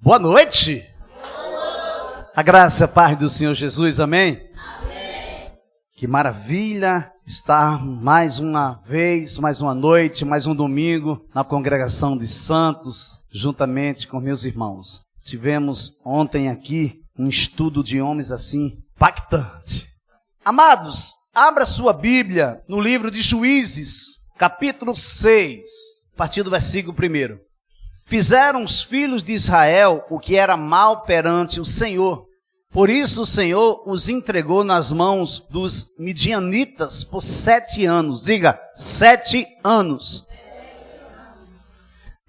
Boa noite. A graça e a paz do Senhor Jesus, amém? Amém. Que maravilha estar mais uma vez, mais uma noite, mais um domingo na congregação dos santos, juntamente com meus irmãos. Tivemos ontem aqui um estudo de homens assim, impactante. Amados, abra sua Bíblia no livro de Juízes, capítulo 6, a partir do versículo 1. Fizeram os filhos de Israel o que era mal perante o Senhor. Por isso o Senhor os entregou nas mãos dos midianitas por 7 anos. Diga, 7 anos.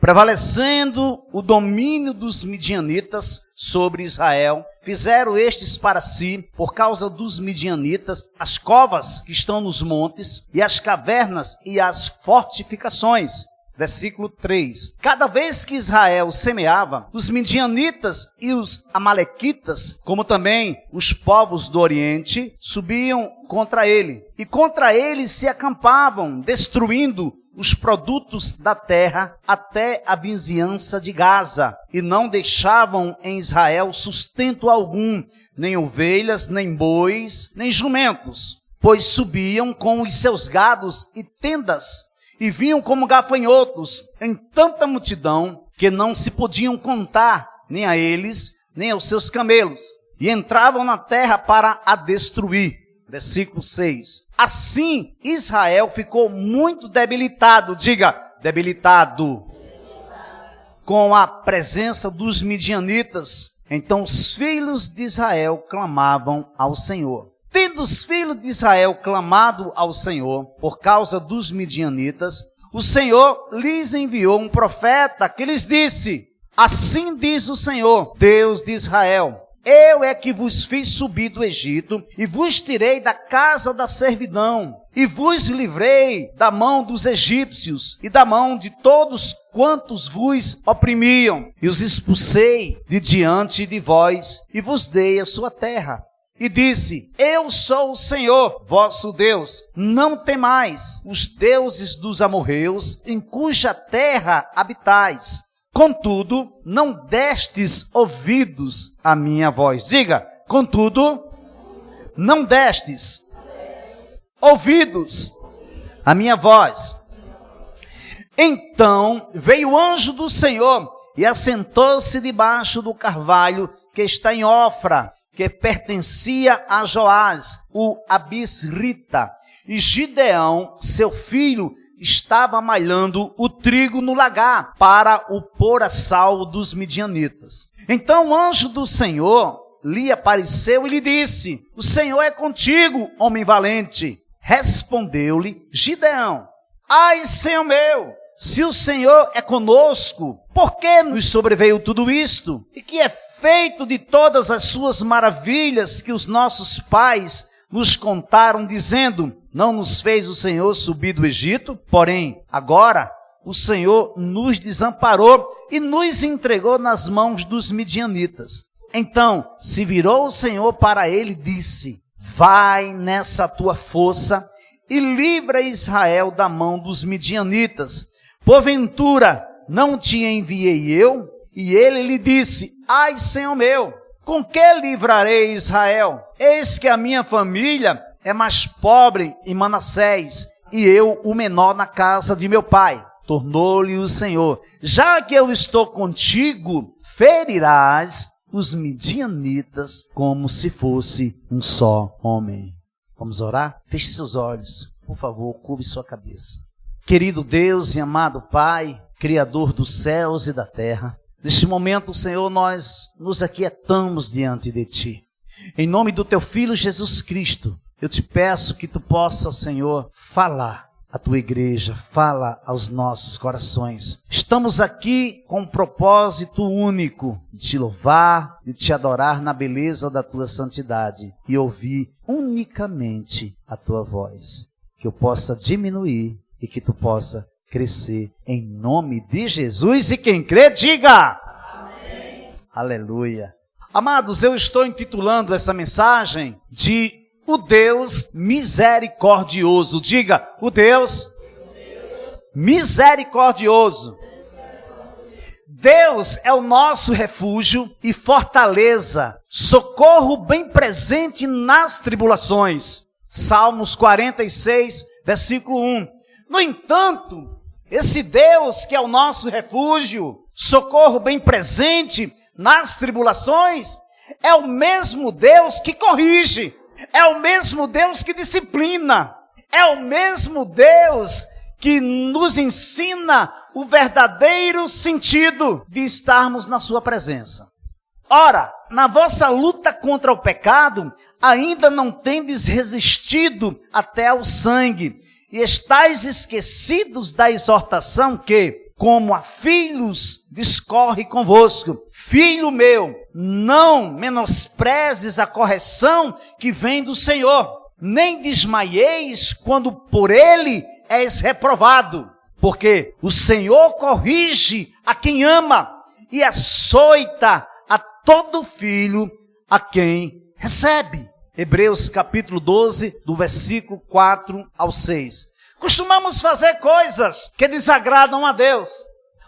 Prevalecendo o domínio dos midianitas sobre Israel, fizeram estes para si, por causa dos midianitas, as covas que estão nos montes, e as cavernas e as fortificações. Versículo 3. Cada vez que Israel semeava, os midianitas e os amalequitas, como também os povos do Oriente, subiam contra ele. E contra ele se acampavam, destruindo os produtos da terra até a vizinhança de Gaza. E não deixavam em Israel sustento algum, nem ovelhas, nem bois, nem jumentos. Pois subiam com os seus gados e tendas, e vinham como gafanhotos em tanta multidão que não se podiam contar nem a eles, nem aos seus camelos. E entravam na terra para a destruir. Versículo 6. Assim Israel ficou muito debilitado, diga, debilitado, com a presença dos midianitas. Então os filhos de Israel clamavam ao Senhor. Tendo os filhos de Israel clamado ao Senhor por causa dos midianitas, o Senhor lhes enviou um profeta que lhes disse: assim diz o Senhor, Deus de Israel, eu é que vos fiz subir do Egito e vos tirei da casa da servidão e vos livrei da mão dos egípcios e da mão de todos quantos vos oprimiam, e os expulsei de diante de vós e vos dei a sua terra. E disse: eu sou o Senhor, vosso Deus, não temais os deuses dos amorreus, em cuja terra habitais. Contudo, não destes ouvidos à minha voz. Diga, contudo, não destes ouvidos à minha voz. Então veio o anjo do Senhor e assentou-se debaixo do carvalho que está em Ofra, que pertencia a Joás, o abisrita. E Gideão, seu filho, estava malhando o trigo no lagar para o pôr a salvo dos midianitas. Então o anjo do Senhor lhe apareceu e lhe disse: o Senhor é contigo, homem valente. Respondeu-lhe Gideão: ai, Senhor meu, se o Senhor é conosco, por que nos sobreveio tudo isto? E que é feito de todas as suas maravilhas que os nossos pais nos contaram, dizendo: não nos fez o Senhor subir do Egito? Porém, agora o Senhor nos desamparou e nos entregou nas mãos dos midianitas. Então se virou o Senhor para ele e disse: vai nessa tua força e livra Israel da mão dos midianitas. Porventura não te enviei eu? E ele lhe disse: ai, Senhor meu, com que livrarei Israel? Eis que a minha família é mais pobre em Manassés, e eu o menor na casa de meu pai. Tornou-lhe o Senhor: já que eu estou contigo, ferirás os midianitas como se fosse um só homem. Vamos orar? Feche seus olhos, por favor, curve sua cabeça. Querido Deus e amado Pai, Criador dos céus e da terra, neste momento, Senhor, nós nos aquietamos diante de Ti. Em nome do Teu Filho Jesus Cristo, eu te peço que Tu possa, Senhor, falar à Tua igreja, fala aos nossos corações. Estamos aqui com um propósito único, de Te louvar, de Te adorar na beleza da Tua santidade e ouvir unicamente a Tua voz. Que eu possa diminuir e que Tu possa crescer em nome de Jesus. E quem crê, diga amém. Aleluia. Amados, eu estou intitulando essa mensagem de o Deus misericordioso. Diga, o Deus misericordioso. Deus é o nosso refúgio e fortaleza, socorro bem presente nas tribulações. Salmos 46, versículo 1. No entanto, esse Deus que é o nosso refúgio, socorro bem presente nas tribulações, é o mesmo Deus que corrige, é o mesmo Deus que disciplina, é o mesmo Deus que nos ensina o verdadeiro sentido de estarmos na sua presença. Ora, na vossa luta contra o pecado, ainda não tendes resistido até ao sangue, e estáis esquecidos da exortação que, como a filhos, discorre convosco. Filho meu, não menosprezes a correção que vem do Senhor, nem desmaieis quando por ele és reprovado, porque o Senhor corrige a quem ama e açoita a todo filho a quem recebe. Hebreus capítulo 12, do versículo 4 ao 6. Costumamos fazer coisas que desagradam a Deus.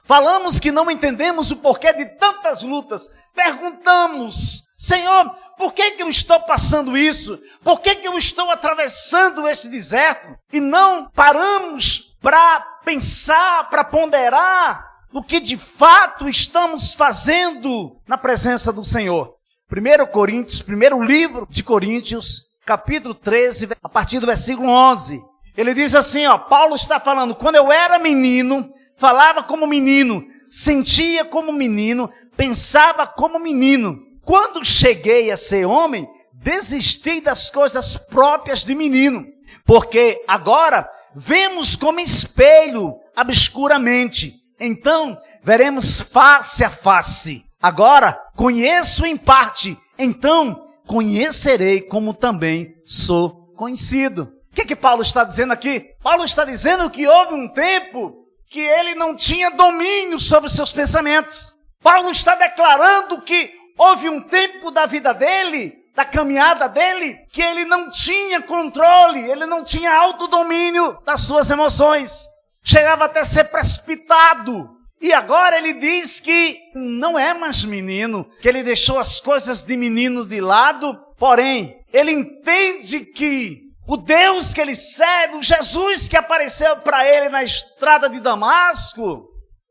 Falamos que não entendemos o porquê de tantas lutas. Perguntamos, Senhor, por que eu estou passando isso? Por que eu estou atravessando esse deserto? E não paramos para pensar, para ponderar o que de fato estamos fazendo na presença do Senhor. 1 Coríntios, primeiro livro de Coríntios, capítulo 13, a partir do versículo 11. Ele diz assim, Paulo está falando, quando eu era menino, falava como menino, sentia como menino, pensava como menino. Quando cheguei a ser homem, desisti das coisas próprias de menino, porque agora vemos como espelho, obscuramente. Então, veremos face a face. Agora, conheço em parte, então conhecerei como também sou conhecido. O que Paulo está dizendo aqui? Paulo está dizendo que houve um tempo que ele não tinha domínio sobre seus pensamentos. Paulo está declarando que houve um tempo da vida dele, da caminhada dele, que ele não tinha controle, ele não tinha autodomínio das suas emoções. Chegava até a ser precipitado. E agora ele diz que não é mais menino, que ele deixou as coisas de menino de lado, porém, ele entende que o Deus que ele serve, o Jesus que apareceu para ele na estrada de Damasco,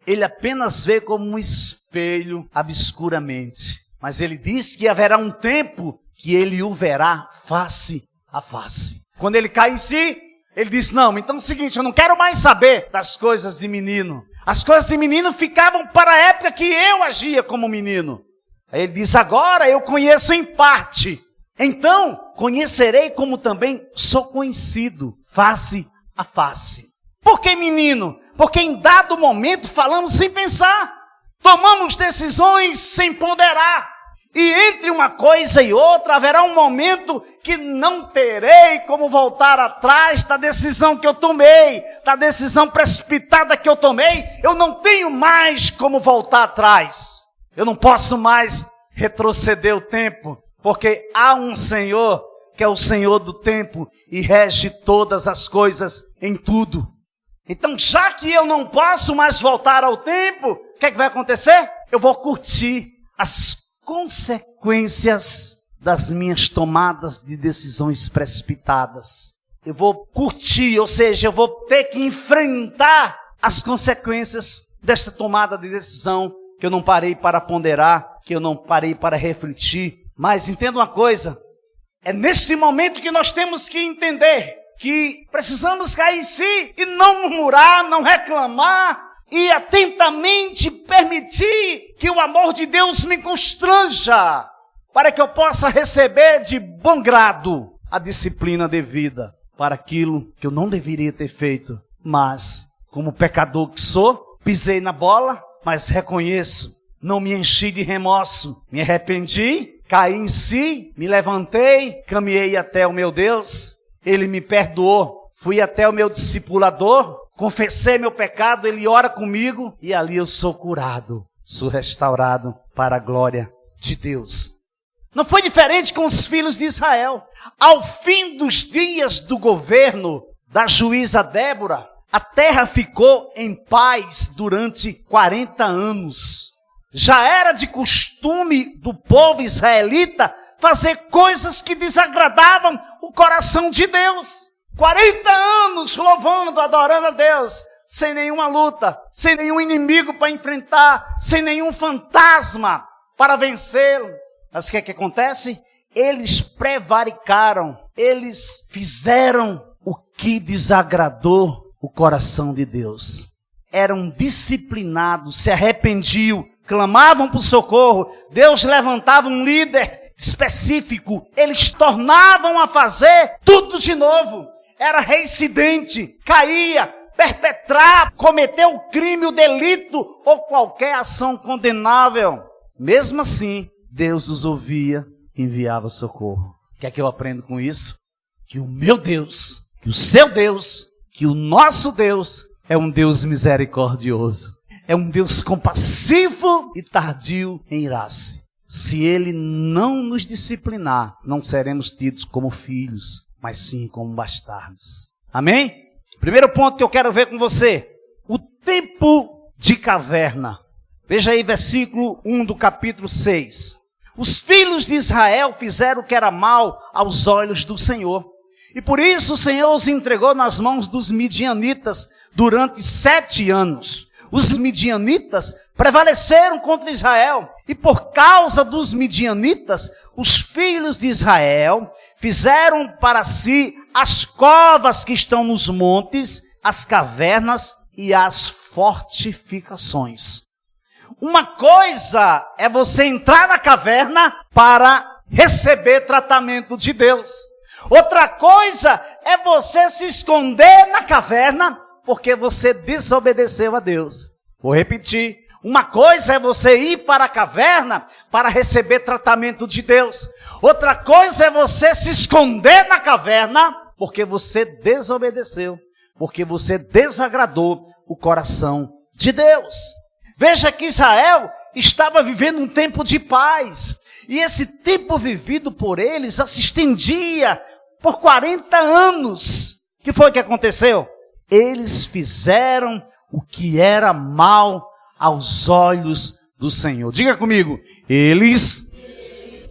ele apenas vê como um espelho obscuramente. Mas ele diz que haverá um tempo que ele o verá face a face. Quando ele cai em si, ele diz, não, então é o seguinte, eu não quero mais saber das coisas de menino. As coisas de menino ficavam para a época que eu agia como menino. Aí ele diz, agora eu conheço em parte. Então, conhecerei como também sou conhecido, face a face. Por que menino? Porque em dado momento falamos sem pensar. Tomamos decisões sem ponderar. E entre uma coisa e outra haverá um momento que não terei como voltar atrás da decisão que eu tomei, da decisão precipitada que eu tomei. Eu não tenho mais como voltar atrás. Eu não posso mais retroceder o tempo, porque há um Senhor que é o Senhor do tempo e rege todas as coisas em tudo. Então, já que eu não posso mais voltar ao tempo, o que vai acontecer? Eu vou curtir as consequências das minhas tomadas de decisões precipitadas. Eu vou curtir, ou seja, eu vou ter que enfrentar as consequências desta tomada de decisão que eu não parei para ponderar, que eu não parei para refletir. Mas entenda uma coisa, é neste momento que nós temos que entender que precisamos cair em si e não murmurar, não reclamar, e atentamente permitir que o amor de Deus me constranja, para que eu possa receber de bom grado a disciplina devida para aquilo que eu não deveria ter feito. Mas, como pecador que sou, pisei na bola, mas reconheço, não me enchi de remorso, me arrependi, caí em si, me levantei, caminhei até o meu Deus, Ele me perdoou, fui até o meu discipulador, confessei meu pecado, Ele ora comigo e ali eu sou curado, sou restaurado para a glória de Deus. Não foi diferente com os filhos de Israel. Ao fim dos dias do governo da juíza Débora, a terra ficou em paz durante 40 anos. Já era de costume do povo israelita fazer coisas que desagradavam o coração de Deus. 40 anos louvando, adorando a Deus, sem nenhuma luta, sem nenhum inimigo para enfrentar, sem nenhum fantasma para vencê-lo. Mas o que acontece? Eles prevaricaram, eles fizeram o que desagradou o coração de Deus. Eram disciplinados, se arrependiam, clamavam por socorro. Deus levantava um líder específico. Eles tornavam a fazer tudo de novo. Era reincidente, caía, perpetrar, cometeu o crime, o delito ou qualquer ação condenável. Mesmo assim, Deus os ouvia e enviava socorro. O que é que eu aprendo com isso? Que o meu Deus, que o seu Deus, que o nosso Deus é um Deus misericordioso. É um Deus compassivo e tardio em irar-se. Se Ele não nos disciplinar, não seremos tidos como filhos, mas sim como bastardos. Amém? Primeiro ponto que eu quero ver com você. O tempo de caverna. Veja aí versículo 1 do capítulo 6. Os filhos de Israel fizeram o que era mal aos olhos do Senhor. E por isso o Senhor os entregou nas mãos dos midianitas durante 7 anos. Os midianitas prevaleceram contra Israel. E por causa dos midianitas, os filhos de Israel fizeram para si as covas que estão nos montes, as cavernas e as fortificações. Uma coisa é você entrar na caverna para receber tratamento de Deus. Outra coisa é você se esconder na caverna porque você desobedeceu a Deus. Vou repetir. Uma coisa é você ir para a caverna para receber tratamento de Deus. Outra coisa é você se esconder na caverna porque você desobedeceu, porque você desagradou o coração de Deus. Veja que Israel estava vivendo um tempo de paz. E esse tempo vivido por eles se estendia por 40 anos. O que foi que aconteceu? Eles fizeram o que era mal aos olhos do Senhor. Diga comigo, eles...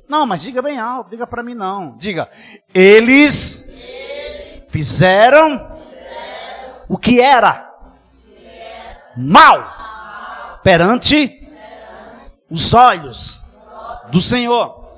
Não, mas diga bem alto, diga para mim não. Diga, eles fizeram o que era mal perante os olhos do Senhor.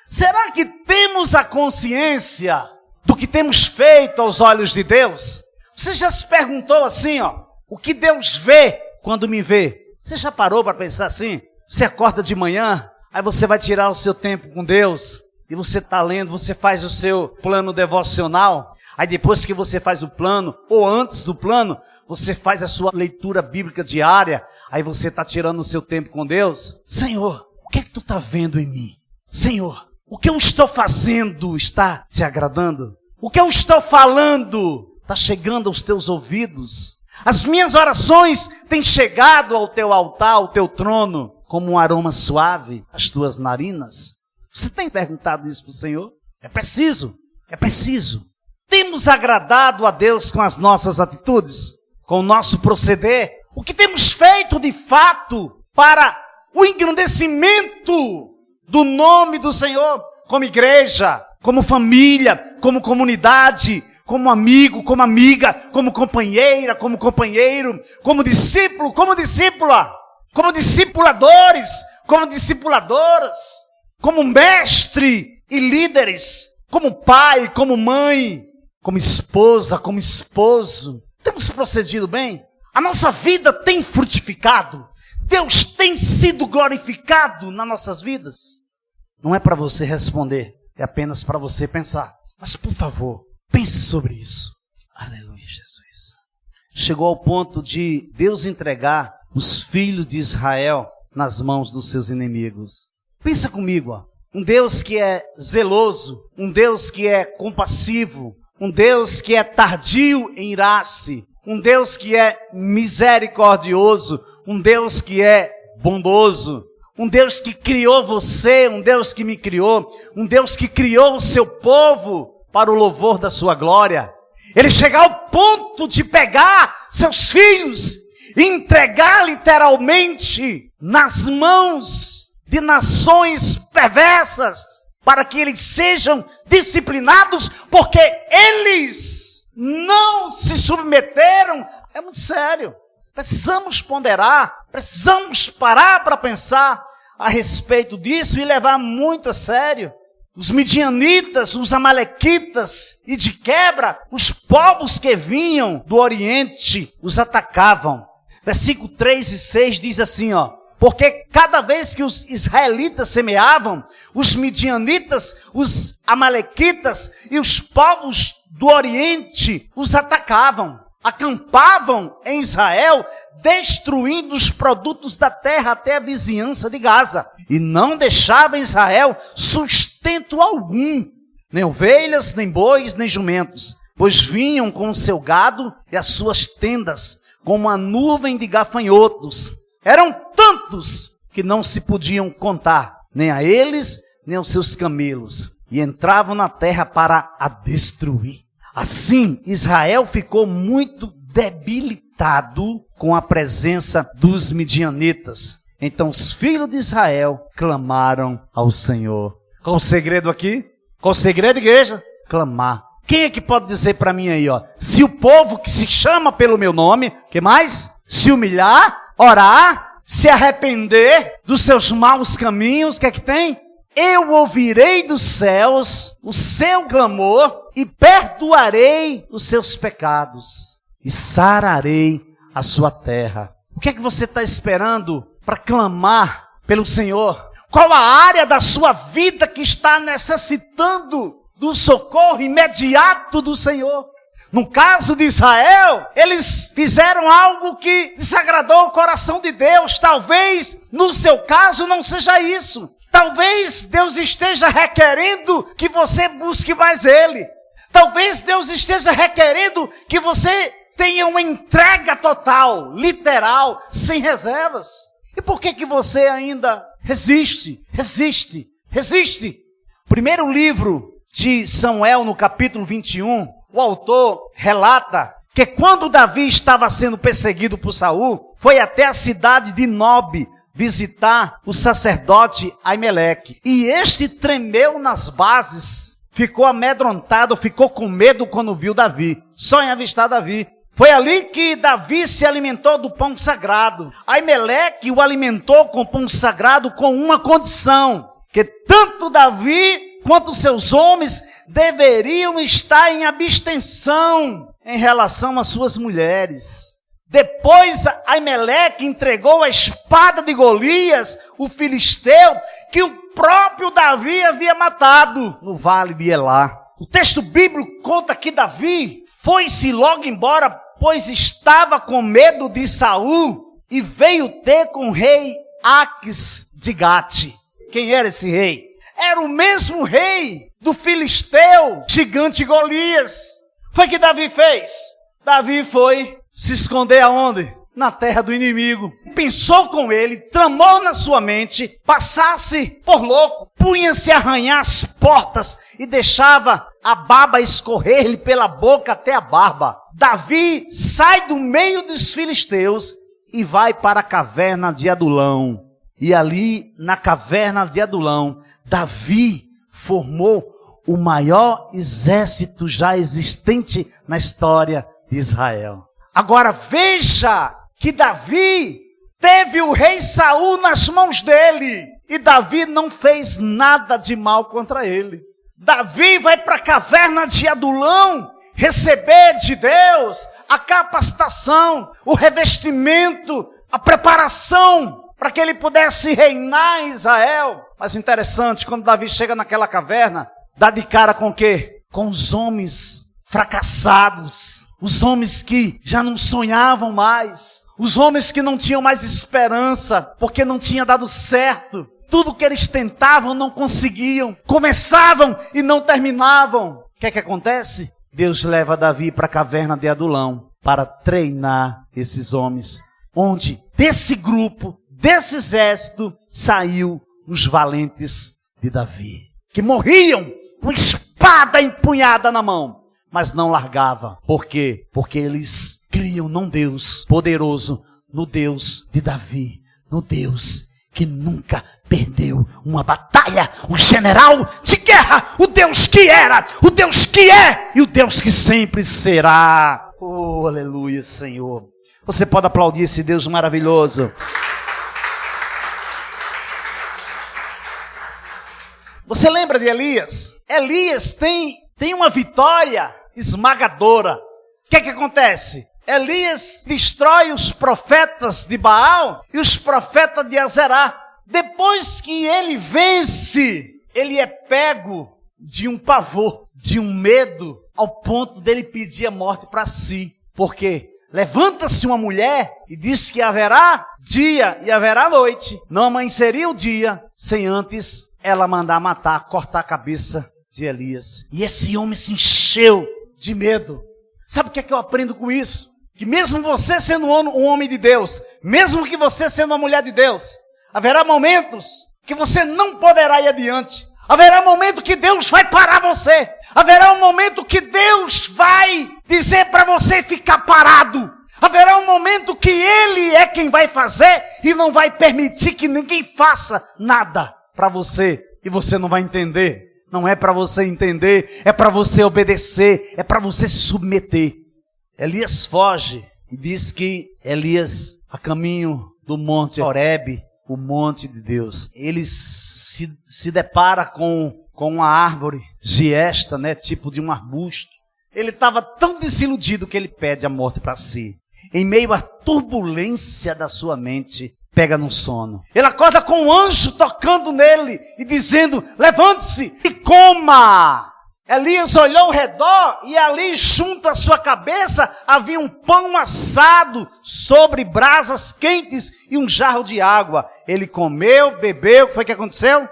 Será que temos a consciência do que temos feito aos olhos de Deus? Você já se perguntou assim, o que Deus vê quando me vê? Você já parou para pensar assim? Você acorda de manhã, aí você vai tirar o seu tempo com Deus, e você está lendo, você faz o seu plano devocional, aí depois que você faz o plano, ou antes do plano, você faz a sua leitura bíblica diária, aí você está tirando o seu tempo com Deus. Senhor, o que é que tu está vendo em mim? Senhor, o que eu estou fazendo está te agradando? O que eu estou falando está chegando aos teus ouvidos? As minhas orações têm chegado ao teu altar, ao teu trono, como um aroma suave às tuas narinas? Você tem perguntado isso para o Senhor? É preciso. Temos agradado a Deus com as nossas atitudes? Com o nosso proceder? O que temos feito de fato para o engrandecimento do nome do Senhor? Como igreja, como família, como comunidade, como amigo, como amiga, como companheira, como companheiro, como discípulo, como discípula, como discipuladores, como discipuladoras, como mestre e líderes, como pai, como mãe, como esposa, como esposo. Temos procedido bem? A nossa vida tem frutificado? Deus tem sido glorificado nas nossas vidas? Não é para você responder, é apenas para você pensar. Mas por favor, pense sobre isso. Aleluia, Jesus. Chegou ao ponto de Deus entregar os filhos de Israel nas mãos dos seus inimigos. Pensa comigo, um Deus que é zeloso, um Deus que é compassivo, um Deus que é tardio em irar-se, um Deus que é misericordioso, um Deus que é bondoso, um Deus que criou você, um Deus que me criou, um Deus que criou o seu povo para o louvor da sua glória. Ele chega ao ponto de pegar seus filhos e entregar literalmente nas mãos de nações perversas, para que eles sejam disciplinados, porque eles não se submeteram. É muito sério. Precisamos ponderar, precisamos parar para pensar a respeito disso e levar muito a sério. Os midianitas, os amalequitas e de quebra, os povos que vinham do Oriente os atacavam. Versículo 3 e 6 diz assim, porque cada vez que os israelitas semeavam, os midianitas, os amalequitas e os povos do Oriente os atacavam. Acampavam em Israel, destruindo os produtos da terra até a vizinhança de Gaza. E não deixava Israel sustento algum, nem ovelhas, nem bois, nem jumentos. Pois vinham com o seu gado e as suas tendas, como uma nuvem de gafanhotos. Eram tantos que não se podiam contar, nem a eles, nem aos seus camelos. E entravam na terra para a destruir. Assim, Israel ficou muito debilitado com a presença dos midianitas. Então os filhos de Israel clamaram ao Senhor. Qual o segredo aqui? Qual o segredo, igreja? Clamar. Quem é que pode dizer para mim aí, se o povo que se chama pelo meu nome, que mais? Se humilhar, orar, se arrepender dos seus maus caminhos, o que é que tem? Eu ouvirei dos céus o seu clamor e perdoarei os seus pecados e sararei a sua terra. O que é que você está esperando para clamar pelo Senhor? Qual a área da sua vida que está necessitando do socorro imediato do Senhor? No caso de Israel, eles fizeram algo que desagradou o coração de Deus. Talvez no seu caso não seja isso. Talvez Deus esteja requerendo que você busque mais Ele. Talvez Deus esteja requerendo que você tenha uma entrega total, literal, sem reservas. E por que você ainda resiste? Primeiro livro de Samuel, no capítulo 21, o autor relata que quando Davi estava sendo perseguido por Saul, foi até a cidade de Nob visitar o sacerdote Aimeleque. E este tremeu nas bases, ficou amedrontado, ficou com medo quando viu Davi, só em avistar Davi. Foi ali que Davi se alimentou do pão sagrado. Aimeleque o alimentou com pão sagrado com uma condição, que tanto Davi quanto seus homens deveriam estar em abstenção em relação às suas mulheres. Depois Aimeleque entregou a espada de Golias, o filisteu, que o próprio Davi havia matado no vale de Elá. O texto bíblico conta que Davi foi-se logo embora, pois estava com medo de Saul, e veio ter com o rei Aques de Gate. Quem era esse rei? Era o mesmo rei do filisteu gigante Golias. Foi o que Davi fez. Davi foi se esconder aonde? Na terra do inimigo. Pensou com ele, tramou na sua mente, passasse por louco, punha-se a arranhar as portas e deixava a baba escorrer-lhe pela boca até a barba. Davi sai do meio dos filisteus e vai para a caverna de Adulão. E ali, na caverna de Adulão, Davi formou o maior exército já existente na história de Israel. Agora veja que Davi teve o rei Saul nas mãos dele. E Davi não fez nada de mal contra ele. Davi vai para a caverna de Adulão receber de Deus a capacitação, o revestimento, a preparação para que ele pudesse reinar em Israel. Mas interessante, quando Davi chega naquela caverna, dá de cara com o quê? Com os homens fracassados, os homens que já não sonhavam mais, os homens que não tinham mais esperança, porque não tinha dado certo. Tudo que eles tentavam não conseguiam, começavam e não terminavam. O que é que acontece? Deus leva Davi para a caverna de Adulão para treinar esses homens, onde desse grupo, desse exército, saiu os valentes de Davi, que morriam com espada empunhada na mão, mas não largava. Por quê? Porque eles criam num Deus poderoso, no Deus de Davi, no Deus que nunca perdeu uma batalha, o general de guerra, o Deus que era, o Deus que é e o Deus que sempre será. Oh, aleluia, Senhor. Você pode aplaudir esse Deus maravilhoso. Você lembra de Elias? Elias tem uma vitória esmagadora. O que é que acontece? Elias destrói os profetas de Baal e os profetas de Azerá. Depois que ele vence, ele é pego de um pavor, de um medo, ao ponto dele pedir a morte para si. Por quê? Levanta-se uma mulher e diz que haverá dia e haverá noite. Não amanheceria o dia sem antes ela mandar matar, cortar a cabeça de Elias. E esse homem se encheu de medo. Sabe o que é que eu aprendo com isso? Que mesmo você sendo um homem de Deus, mesmo que você sendo uma mulher de Deus, haverá momentos que você não poderá ir adiante. Haverá um momento que Deus vai parar você. Haverá um momento que Deus vai dizer para você ficar parado. Haverá um momento que Ele é quem vai fazer e não vai permitir que ninguém faça nada para você. E você não vai entender. Não é para você entender, é para você obedecer, é para você se submeter. Elias foge e diz que Elias, a caminho do monte Horebe, o monte de Deus, ele se depara com uma árvore giesta, né, tipo de um arbusto. Ele estava tão desiludido que ele pede a morte para si. Em meio à turbulência da sua mente, pega no sono. Ele acorda com um anjo tocando nele e dizendo, levante-se e coma. Elias olhou ao redor e ali junto à sua cabeça havia um pão assado sobre brasas quentes e um jarro de água. Ele comeu, bebeu, o que foi que aconteceu?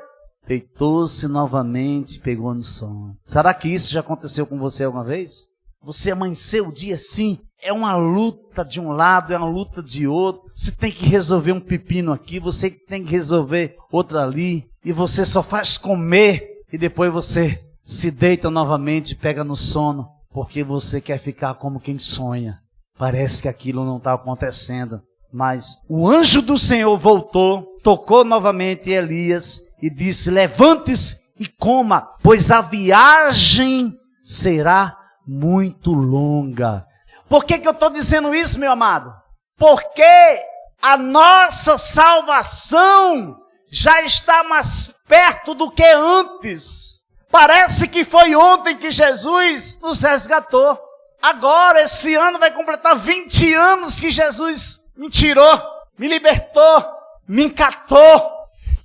Deitou-se novamente e pegou no sono. Será que isso já aconteceu com você alguma vez? Você amanheceu o dia assim? É uma luta de um lado, é uma luta de outro. Você tem que resolver um pepino aqui, você tem que resolver outro ali. E você só faz comer e depois você se deita novamente e pega no sono. Porque você quer ficar como quem sonha. Parece que aquilo não está acontecendo. Mas o anjo do Senhor voltou, tocou novamente Elias e disse, levante-se e coma, pois a viagem será muito longa. Por que eu estou dizendo isso, meu amado? Porque a nossa salvação já está mais perto do que antes. Parece que foi ontem que Jesus nos resgatou. Agora, esse ano vai completar 20 anos que Jesus me tirou, me libertou, me encatou,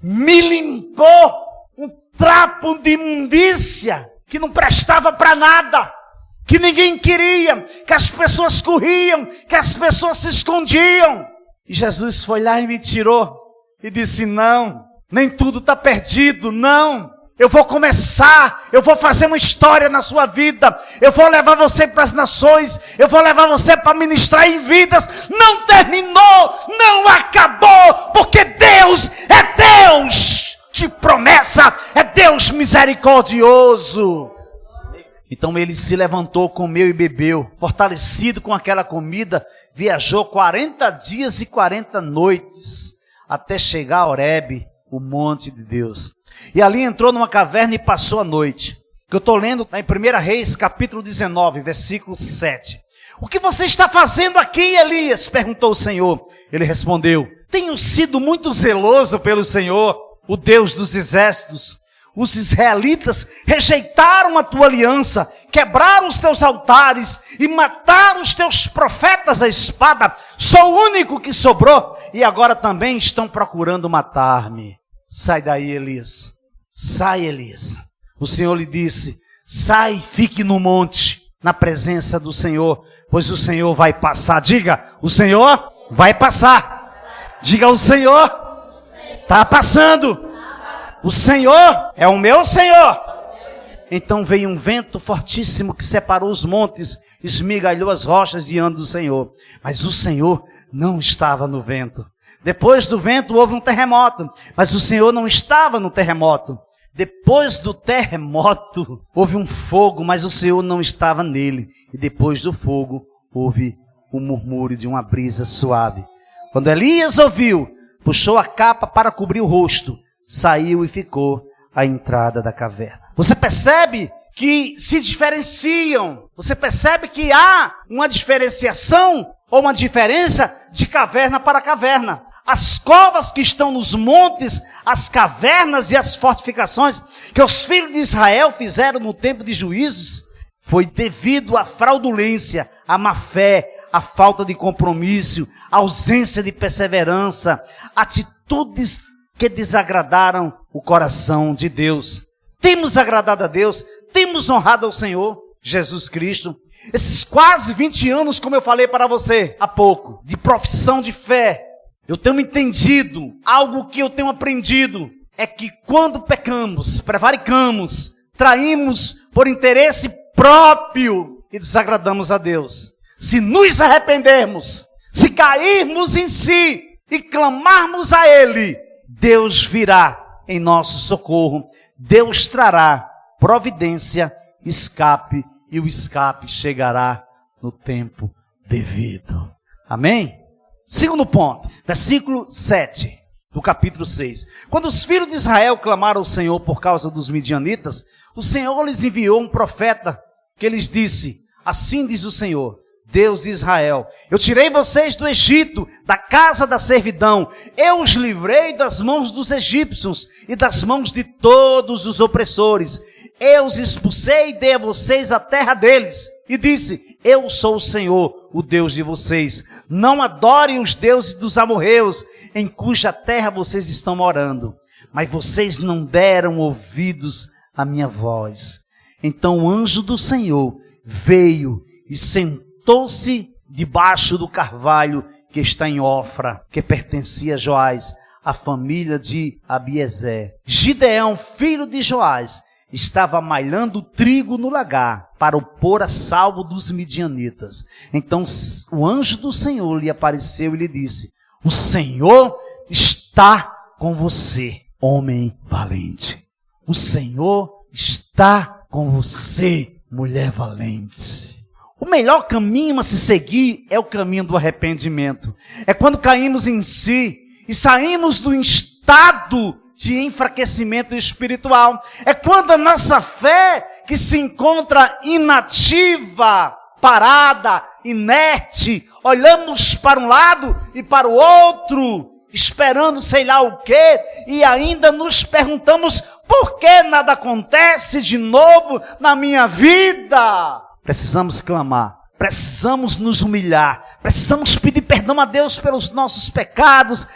me limpou. Um trapo de imundícia que não prestava para nada. Que ninguém queria, que as pessoas corriam, que as pessoas se escondiam. E Jesus foi lá e me tirou. E disse, não, nem tudo está perdido, não. Eu vou começar, eu vou fazer uma história na sua vida. Eu vou levar você para as nações. Eu vou levar você para ministrar em vidas. Não terminou, não acabou, porque Deus é Deus de promessa, é Deus misericordioso. Então ele se levantou, comeu e bebeu, fortalecido com aquela comida, viajou 40 dias e 40 noites, até chegar a Horebe, o monte de Deus. E ali entrou numa caverna e passou a noite. Que eu estou lendo em 1 Reis, capítulo 19, versículo 7. O que você está fazendo aqui, Elias? Perguntou o Senhor. Ele respondeu, tenho sido muito zeloso pelo Senhor, o Deus dos exércitos. Os israelitas rejeitaram a tua aliança, quebraram os teus altares e mataram os teus profetas à espada. Sou o único que sobrou e agora também estão procurando matar-me. Sai daí, Elias. Sai, Elias. O Senhor lhe disse, sai e fique no monte, na presença do Senhor, pois o Senhor vai passar. Diga, o Senhor vai passar. Diga, o Senhor está passando. O Senhor é o meu Senhor. Então veio um vento fortíssimo que separou os montes, esmigalhou as rochas diante do Senhor. Mas o Senhor não estava no vento. Depois do vento houve um terremoto, mas o Senhor não estava no terremoto. Depois do terremoto houve um fogo, mas o Senhor não estava nele. E depois do fogo houve um murmúrio de uma brisa suave. Quando Elias ouviu, puxou a capa para cobrir o rosto, saiu e ficou à entrada da caverna. Você percebe que se diferenciam? Você percebe que há uma diferenciação ou uma diferença de caverna para caverna? As covas que estão nos montes, as cavernas e as fortificações que os filhos de Israel fizeram no tempo de Juízes, foi devido à fraudulência, à má fé, à falta de compromisso, à ausência de perseverança, atitudes que desagradaram o coração de Deus. Temos agradado a Deus, temos honrado ao Senhor Jesus Cristo. Esses quase 20 anos, como eu falei para você há pouco, de profissão de fé, eu tenho entendido, algo que eu tenho aprendido, é que quando pecamos, prevaricamos, traímos por interesse próprio e desagradamos a Deus, se nos arrependermos, se cairmos em si e clamarmos a Ele, Deus virá em nosso socorro, Deus trará providência, escape, e o escape chegará no tempo devido. Amém? Segundo ponto, versículo 7 do capítulo 6. Quando os filhos de Israel clamaram ao Senhor por causa dos midianitas, o Senhor lhes enviou um profeta que lhes disse: assim diz o Senhor, Deus de Israel, eu tirei vocês do Egito, da casa da servidão, eu os livrei das mãos dos egípcios e das mãos de todos os opressores, eu os expulsei e dei a vocês a terra deles, e disse: eu sou o Senhor, o Deus de vocês, não adorem os deuses dos amorreus, em cuja terra vocês estão morando, mas vocês não deram ouvidos à minha voz. Então o anjo do Senhor veio e sentou-se debaixo do carvalho que está em Ofra, que pertencia a Joás, a família de Abiezer. Gideão, filho de Joás, estava malhando trigo no lagar para o pôr a salvo dos midianitas. Então o anjo do Senhor lhe apareceu e lhe disse: o Senhor está com você, homem valente. O Senhor está com você, mulher valente. O melhor caminho a se seguir é o caminho do arrependimento. É quando caímos em si e saímos do estado de enfraquecimento espiritual. É quando a nossa fé, que se encontra inativa, parada, inerte, olhamos para um lado e para o outro, esperando sei lá o quê, e ainda nos perguntamos: por que nada acontece de novo na minha vida? Precisamos clamar, precisamos nos humilhar, precisamos pedir perdão a Deus pelos nossos pecados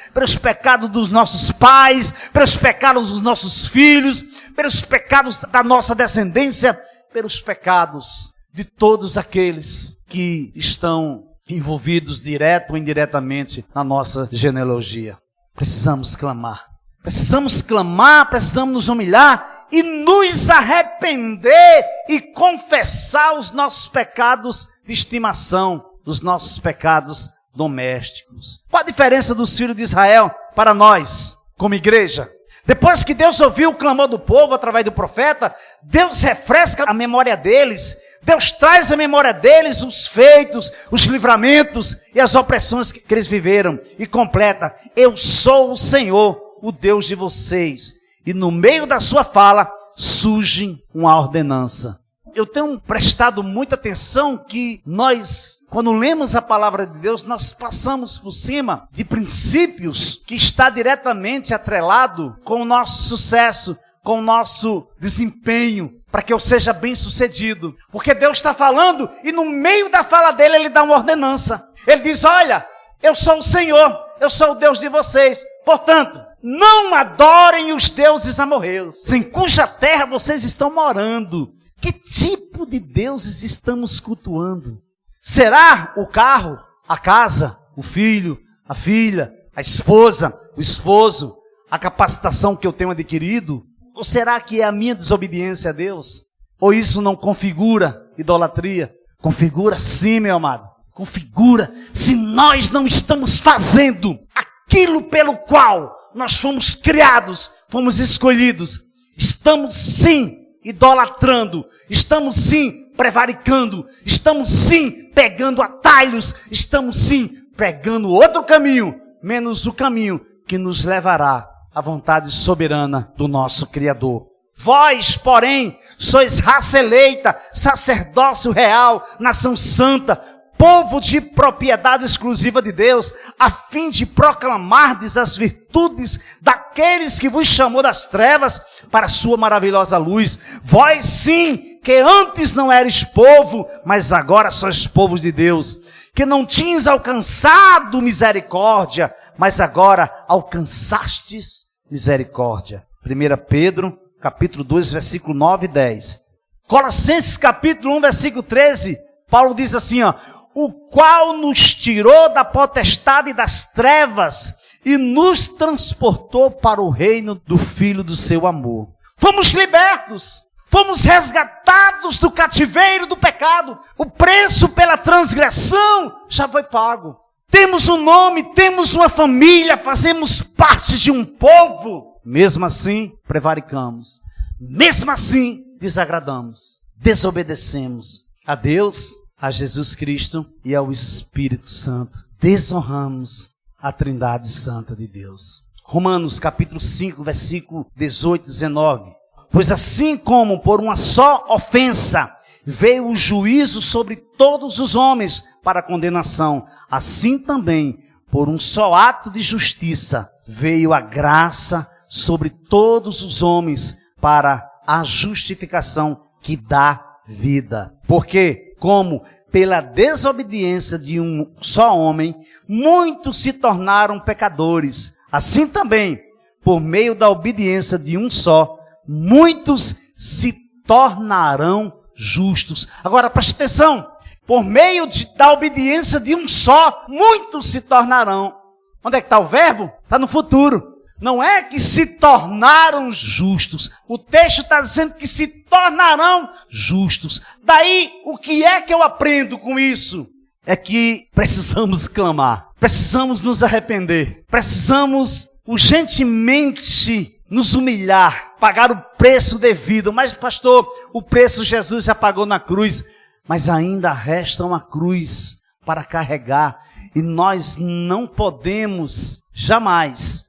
dos nossos pais, pelos pecados dos nossos filhos, pelos pecados da nossa descendência, pelos pecados de todos aqueles que estão envolvidos direto ou indiretamente na nossa genealogia. Precisamos clamar, precisamos nos humilhar e nos arrepender e confessar os nossos pecados de estimação, os nossos pecados domésticos. Qual a diferença dos filhos de Israel para nós, como igreja? Depois que Deus ouviu o clamor do povo através do profeta, Deus refresca a memória deles, Deus traz à memória deles os feitos, os livramentos e as opressões que eles viveram, e completa: eu sou o Senhor, o Deus de vocês. E no meio da sua fala surge uma ordenança. Eu tenho prestado muita atenção que nós, quando lemos a palavra de Deus, nós passamos por cima de princípios que está diretamente atrelado com o nosso sucesso, com o nosso desempenho, para que eu seja bem sucedido. Porque Deus está falando e no meio da fala dele ele dá uma ordenança. Ele diz: olha, eu sou o Senhor, eu sou o Deus de vocês, portanto, não adorem os deuses amorreus, em cuja terra vocês estão morando. Que tipo de deuses estamos cultuando? Será o carro, a casa, o filho, a filha, a esposa, o esposo, a capacitação que eu tenho adquirido? Ou será que é a minha desobediência a Deus? Ou isso não configura idolatria? Configura sim, meu amado. Configura, se nós não estamos fazendo aquilo pelo qual nós fomos criados, fomos escolhidos. Estamos sim idolatrando, estamos sim prevaricando, estamos sim pegando atalhos, estamos sim pegando outro caminho, menos o caminho que nos levará à vontade soberana do nosso Criador. Vós, porém, sois raça eleita, sacerdócio real, nação santa, povo de propriedade exclusiva de Deus, a fim de proclamardes as virtudes daqueles que vos chamou das trevas para a sua maravilhosa luz. Vós sim, que antes não eres povo, mas agora sois povo de Deus, que não tinhas alcançado misericórdia, mas agora alcançastes misericórdia. 1 Pedro, capítulo 2, versículo 9 e 10. Colossenses, capítulo 1, versículo 13, Paulo diz assim, o qual nos tirou da potestade das trevas e nos transportou para o reino do Filho do seu amor. Fomos libertos, fomos resgatados do cativeiro do pecado. O preço pela transgressão já foi pago. Temos um nome, temos uma família, fazemos parte de um povo. Mesmo assim, prevaricamos. Mesmo assim, desagradamos, desobedecemos a Deus, a Jesus Cristo e ao Espírito Santo. Desonramos a Trindade Santa de Deus. Romanos capítulo 5, versículo 18 e 19. Pois assim como por uma só ofensa veio o juízo sobre todos os homens para condenação, assim também por um só ato de justiça veio a graça sobre todos os homens para a justificação que dá vida. Porque como pela desobediência de um só homem, muitos se tornaram pecadores. Assim também, por meio da obediência de um só, muitos se tornarão justos. Agora, preste atenção. Por meio da obediência de um só, muitos se tornarão. Onde é que está o verbo? Está no futuro. Não é que se tornaram justos. O texto está dizendo que se tornarão justos. Daí, o que é que eu aprendo com isso? É que precisamos clamar. Precisamos nos arrepender. Precisamos urgentemente nos humilhar. Pagar o preço devido. Mas, pastor, o preço Jesus já pagou na cruz. Mas ainda resta uma cruz para carregar. E nós não podemos, jamais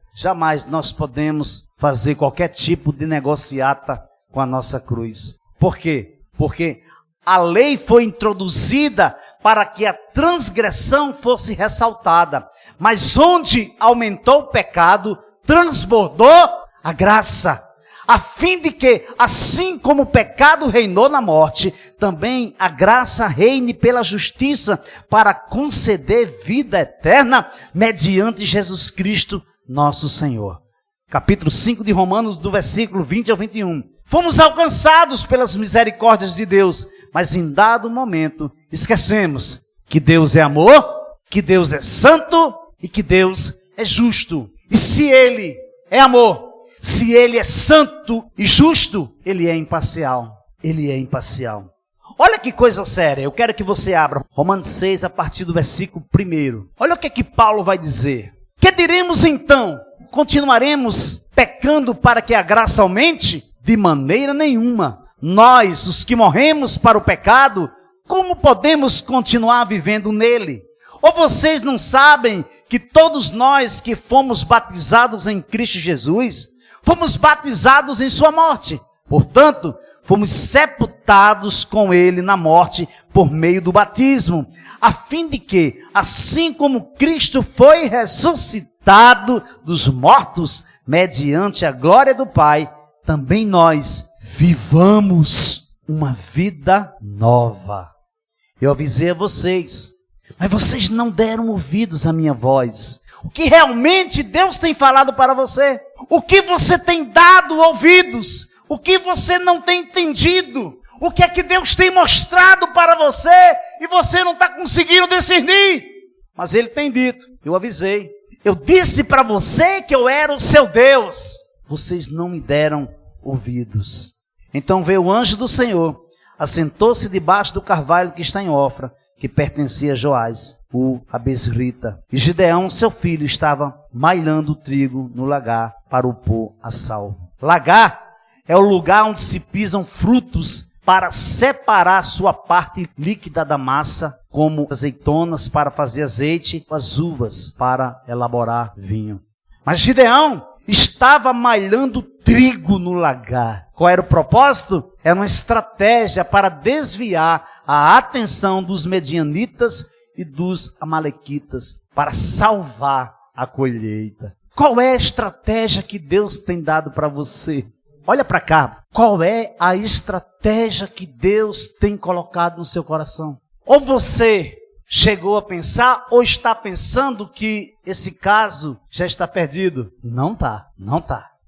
nós podemos fazer qualquer tipo de negociata com a nossa cruz. Por quê? Porque a lei foi introduzida para que a transgressão fosse ressaltada. Mas onde aumentou o pecado, transbordou a graça. A fim de que, assim como o pecado reinou na morte, também a graça reine pela justiça para conceder vida eterna mediante Jesus Cristo, nosso Senhor. Capítulo 5 de Romanos, do versículo 20 ao 21. Fomos alcançados pelas misericórdias de Deus, mas em dado momento esquecemos que Deus é amor, que Deus é santo e que Deus é justo. E se Ele é amor, se Ele é santo e justo, Ele é imparcial. Ele é imparcial. Olha que coisa séria, eu quero que você abra Romanos 6 a partir do versículo 1. Olha o que Paulo vai dizer. Que diremos então? Continuaremos pecando para que a graça aumente? De maneira nenhuma. Nós, os que morremos para o pecado, como podemos continuar vivendo nele? Ou vocês não sabem que todos nós que fomos batizados em Cristo Jesus, fomos batizados em sua morte? Portanto, fomos sepultados com ele na morte por meio do batismo, a fim de que, assim como Cristo foi ressuscitado dos mortos, mediante a glória do Pai, também nós vivamos uma vida nova. Eu avisei a vocês, mas vocês não deram ouvidos à minha voz. O que realmente Deus tem falado para você? O que você tem dado ouvidos? O que você não tem entendido? O que é que Deus tem mostrado para você e você não está conseguindo discernir? Mas Ele tem dito, eu avisei. Eu disse para você que eu era o seu Deus. Vocês não me deram ouvidos. Então veio o anjo do Senhor, assentou-se debaixo do carvalho que está em Ofra, que pertencia a Joás, o abesrita. E Gideão, seu filho, estava malhando o trigo no lagar para o pôr a salvo. Lagar é o lugar onde se pisam frutos para separar sua parte líquida da massa, como azeitonas para fazer azeite, as uvas para elaborar vinho. Mas Gideão estava malhando trigo no lagar. Qual era o propósito? Era uma estratégia para desviar a atenção dos medianitas e dos amalequitas, para salvar a colheita. Qual é a estratégia que Deus tem dado para você? Olha para cá. Qual é a estratégia que Deus tem colocado no seu coração? Ou você chegou a pensar, ou está pensando que esse caso já está perdido? Não tá.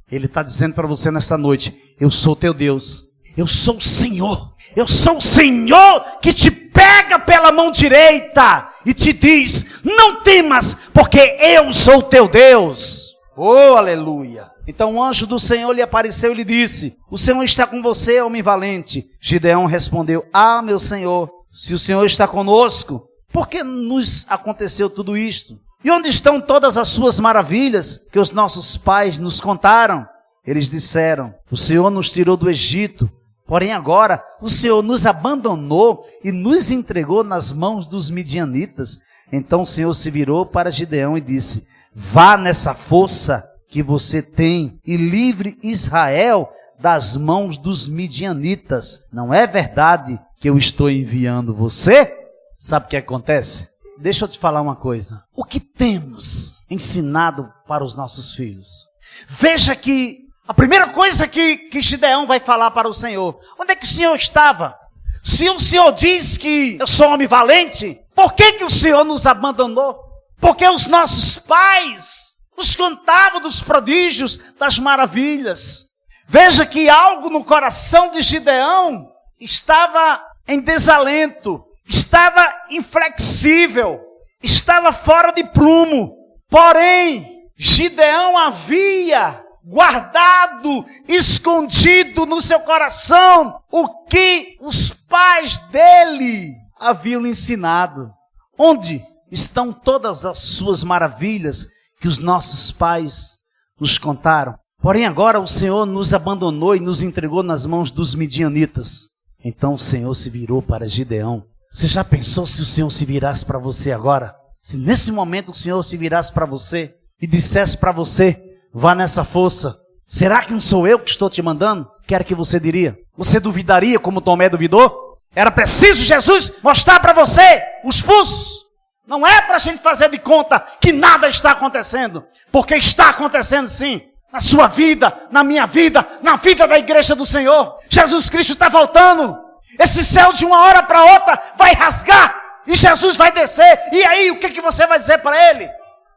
Ele está dizendo para você nesta noite: eu sou teu Deus, eu sou o Senhor, eu sou o Senhor que te pega pela mão direita e te diz: não temas, porque eu sou teu Deus. Oh, aleluia! Então o anjo do Senhor lhe apareceu e lhe disse: o Senhor está com você, homem valente. Gideão respondeu: ah, meu Senhor, se o Senhor está conosco, por que nos aconteceu tudo isto? E onde estão todas as suas maravilhas que os nossos pais nos contaram? Eles disseram: o Senhor nos tirou do Egito, porém agora o Senhor nos abandonou e nos entregou nas mãos dos midianitas. Então o Senhor se virou para Gideão e disse: vá nessa força que você tem e livre Israel das mãos dos midianitas. Não é verdade que eu estou enviando você? Sabe o que acontece? Deixa eu te falar uma coisa. O que temos ensinado para os nossos filhos? Veja que a primeira coisa que Gideão vai falar para o Senhor: onde é que o Senhor estava? Se o Senhor diz que eu sou homem valente, por que o Senhor nos abandonou? Porque os nossos pais nos contavam dos prodígios, das maravilhas. Veja que algo no coração de Gideão estava em desalento, estava inflexível, estava fora de prumo. Porém, Gideão havia guardado, escondido no seu coração o que os pais dele haviam lhe ensinado. Onde estão todas as suas maravilhas que os nossos pais nos contaram? Porém agora o Senhor nos abandonou e nos entregou nas mãos dos midianitas. Então o Senhor se virou para Gideão. Você já pensou se o Senhor se virasse para você agora? Se nesse momento o Senhor se virasse para você e dissesse para você: vá nessa força. Será que não sou eu que estou te mandando? O que era que você diria? Você duvidaria como Tomé duvidou? Era preciso Jesus mostrar para você os pulsos. Não é para a gente fazer de conta que nada está acontecendo. Porque está acontecendo sim. Na sua vida, na minha vida, na vida da igreja do Senhor. Jesus Cristo está voltando. Esse céu de uma hora para outra vai rasgar. E Jesus vai descer. E aí, o que você vai dizer para ele?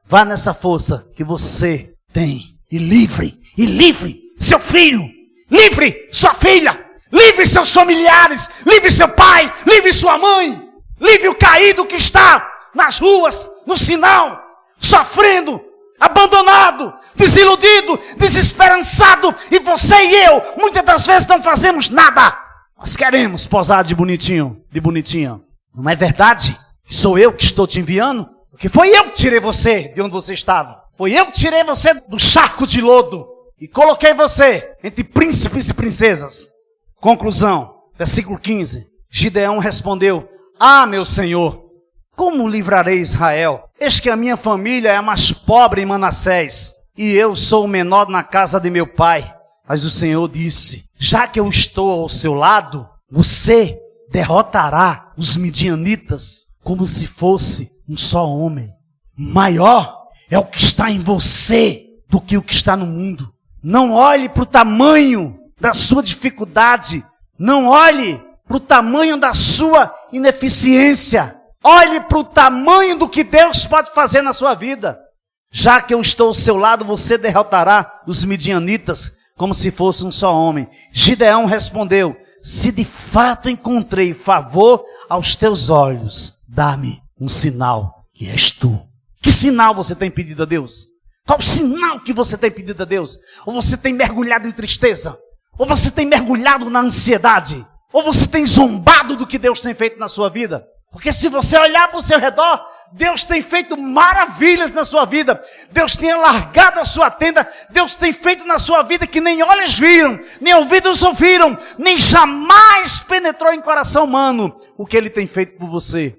Vá nessa força que você tem. E livre seu filho. Livre sua filha. Livre seus familiares. Livre seu pai. Livre sua mãe. Livre o caído que está nas ruas, no sinal, sofrendo, abandonado, desiludido, desesperançado. E você e eu, muitas das vezes não fazemos nada. Nós queremos posar de bonitinho, de bonitinha. Não é verdade? Sou eu que estou te enviando? Porque foi eu que tirei você de onde você estava. Foi eu que tirei você do charco de lodo e coloquei você entre príncipes e princesas. Conclusão, versículo 15. Gideão respondeu: ah, meu Senhor, como livrarei Israel? Eis que a minha família é a mais pobre em Manassés, e eu sou o menor na casa de meu pai. Mas o Senhor disse: já que eu estou ao seu lado, você derrotará os midianitas como se fosse um só homem. Maior é o que está em você do que o que está no mundo. Não olhe para o tamanho da sua dificuldade. Não olhe para o tamanho da sua ineficiência. Olhe para o tamanho do que Deus pode fazer na sua vida. Já que eu estou ao seu lado, você derrotará os midianitas como se fosse um só homem. Gideão respondeu: se de fato encontrei favor aos teus olhos, dá-me um sinal, que és tu. Que sinal você tem pedido a Deus? Qual o sinal que você tem pedido a Deus? Ou você tem mergulhado em tristeza? Ou você tem mergulhado na ansiedade? Ou você tem zombado do que Deus tem feito na sua vida? Porque se você olhar para o seu redor, Deus tem feito maravilhas na sua vida. Deus tem alargado a sua tenda. Deus tem feito na sua vida que nem olhos viram, nem ouvidos ouviram, nem jamais penetrou em coração humano o que Ele tem feito por você.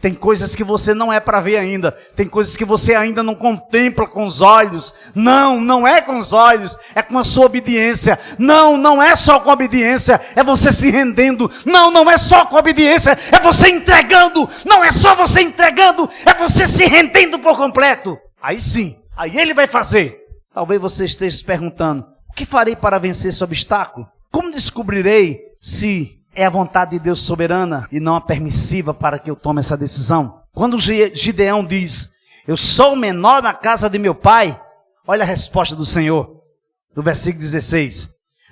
Tem coisas que você não é para ver ainda. Tem coisas que você ainda não contempla com os olhos. Não, não é com os olhos. É com a sua obediência. Não, não é só com a obediência. É você se rendendo. Não, não é só com a obediência. É você entregando. Não é só você entregando. É você se rendendo por completo. Aí sim, aí Ele vai fazer. Talvez você esteja se perguntando: o que farei para vencer esse obstáculo? Como descobrirei se é a vontade de Deus soberana e não a permissiva para que eu tome essa decisão? Quando Gideão diz: eu sou o menor na casa de meu pai, olha a resposta do Senhor, do versículo 16.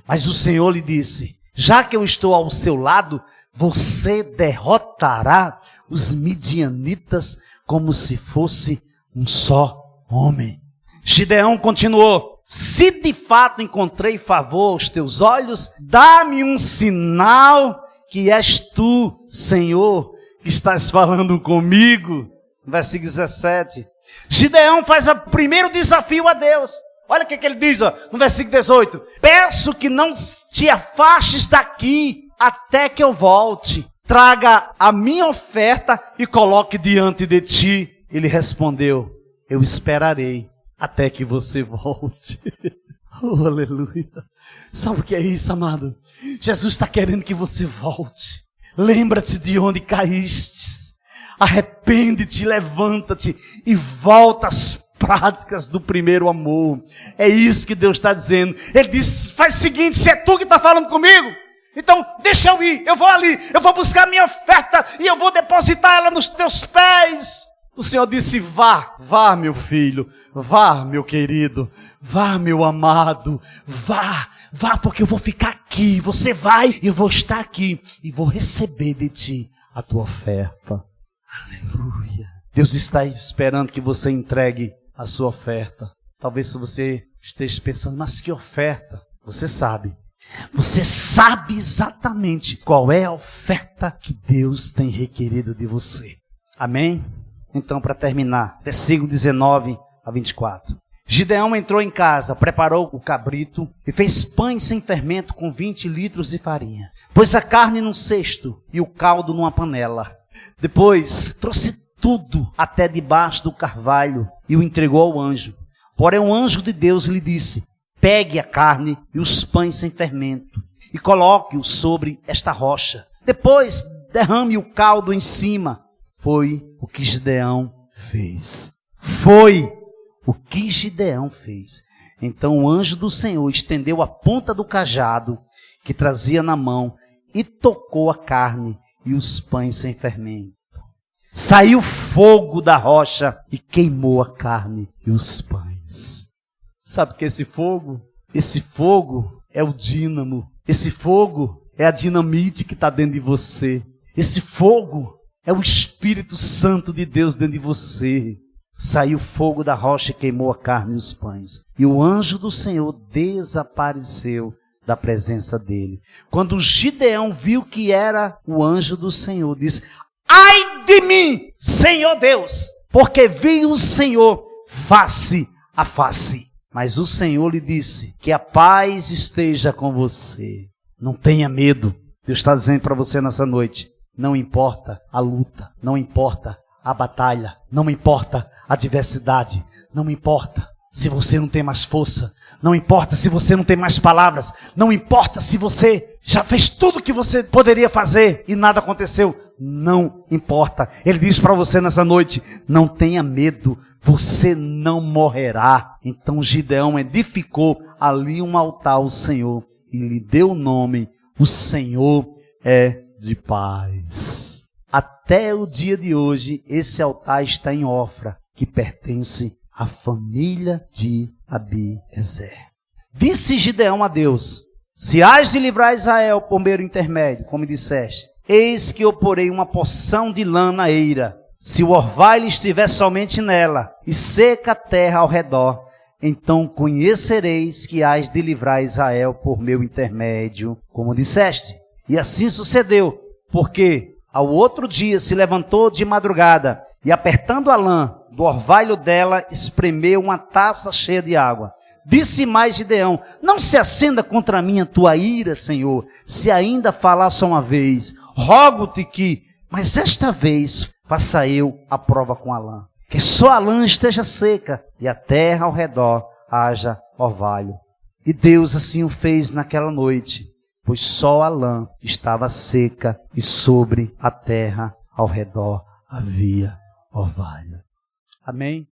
Mas o Senhor lhe disse: já que eu estou ao seu lado, você derrotará os midianitas como se fosse um só homem. Gideão continuou: se de fato encontrei favor aos teus olhos, dá-me um sinal que és tu, Senhor, que estás falando comigo. Versículo 17. Gideão faz o primeiro desafio a Deus. Olha o que ele diz no versículo 18. Peço que não te afastes daqui até que eu volte. Traga a minha oferta e coloque diante de ti. Ele respondeu: eu esperarei até que você volte. Oh, aleluia. Sabe o que é isso, amado? Jesus está querendo que você volte. Lembra-te de onde caíste. Arrepende-te, levanta-te e volta às práticas do primeiro amor. É isso que Deus está dizendo. Ele diz: faz o seguinte, se é tu que está falando comigo, então deixa eu ir, eu vou ali, eu vou buscar a minha oferta e eu vou depositar ela nos teus pés. O Senhor disse: vá, vá meu filho, vá meu querido, vá meu amado, vá, vá porque eu vou ficar aqui, você vai e eu vou estar aqui e vou receber de ti a tua oferta. Aleluia. Deus está esperando que você entregue a sua oferta. Talvez você esteja pensando: mas que oferta? Você sabe exatamente qual é a oferta que Deus tem requerido de você. Amém? Então, para terminar, versículo 19 a 24. Gideão entrou em casa, preparou o cabrito e fez pães sem fermento com 20 litros de farinha. Pôs a carne num cesto e o caldo numa panela. Depois, trouxe tudo até debaixo do carvalho e o entregou ao anjo. Porém, o anjo de Deus lhe disse: pegue a carne e os pães sem fermento e coloque-o sobre esta rocha. Depois, derrame o caldo em cima. Foi o que Gideão fez. Foi o que Gideão fez. Então o anjo do Senhor estendeu a ponta do cajado que trazia na mão e tocou a carne e os pães sem fermento. Saiu fogo da rocha e queimou a carne e os pães. Sabe o que é esse fogo? Esse fogo é o dínamo. Esse fogo é a dinamite que está dentro de você. Esse fogo é o Espírito Santo de Deus dentro de você. Saiu fogo da rocha e queimou a carne e os pães. E o anjo do Senhor desapareceu da presença dele. Quando Gideão viu que era o anjo do Senhor, disse: ai de mim, Senhor Deus, porque vi o Senhor face a face. Mas o Senhor lhe disse: que a paz esteja com você. Não tenha medo. Deus está dizendo para você nessa noite: não importa a luta, não importa a batalha, não importa a adversidade, não importa se você não tem mais força, não importa se você não tem mais palavras, não importa se você já fez tudo o que você poderia fazer e nada aconteceu, não importa. Ele diz para você nessa noite: não tenha medo, você não morrerá. Então Gideão edificou ali um altar ao Senhor e lhe deu o nome: o Senhor é de paz. Até o dia de hoje, esse altar está em Ofra, que pertence à família de Abiezer. Disse Gideão a Deus: se hás de livrar Israel por meu intermédio, como disseste, eis que eu porei uma porção de lã na eira. Se o orvalho estiver somente nela, e seca a terra ao redor, então conhecereis que hás de livrar Israel por meu intermédio, como disseste. E assim sucedeu, porque ao outro dia se levantou de madrugada e, apertando a lã do orvalho dela, espremeu uma taça cheia de água. Disse mais Gideão: não se acenda contra mim a tua ira, Senhor, se ainda falar só uma vez. Rogo-te que, mas esta vez, faça eu a prova com a lã. Que só a lã esteja seca e a terra ao redor haja orvalho. E Deus assim o fez naquela noite, pois só a lã estava seca e sobre a terra ao redor havia orvalho. Amém?